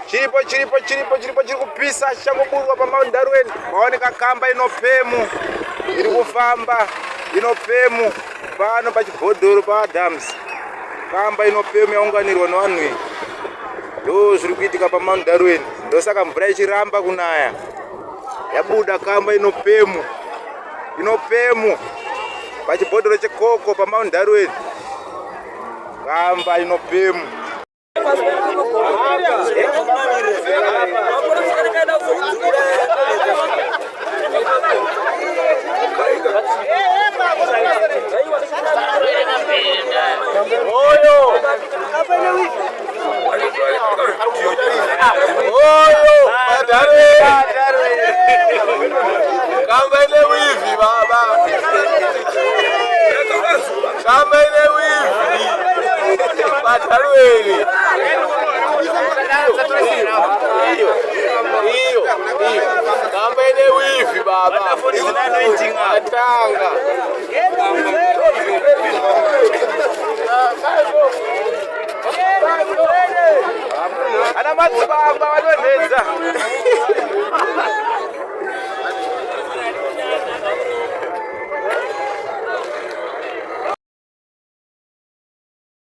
chiri kupisa changoburwa pamaundarweni. Maoneka kamba inopemu iri kufamba, inopemu pano pachibhodhoro paAdams. Kamba inopemu yaunganirwa nevanhu. Ndo zviri kuitika pamaundarweni. Ndosaka mvura ichiramba kunaya. Yabuda kamba inopemu pachibhodhoro chekoko pamaundarweni. Kamba inopemu. Kamba ile wivi baba. Kamba ile wivi. Batarweni. Iyo. Kamba ile wivi baba. Atanga. Ana madzibaba vanonedza.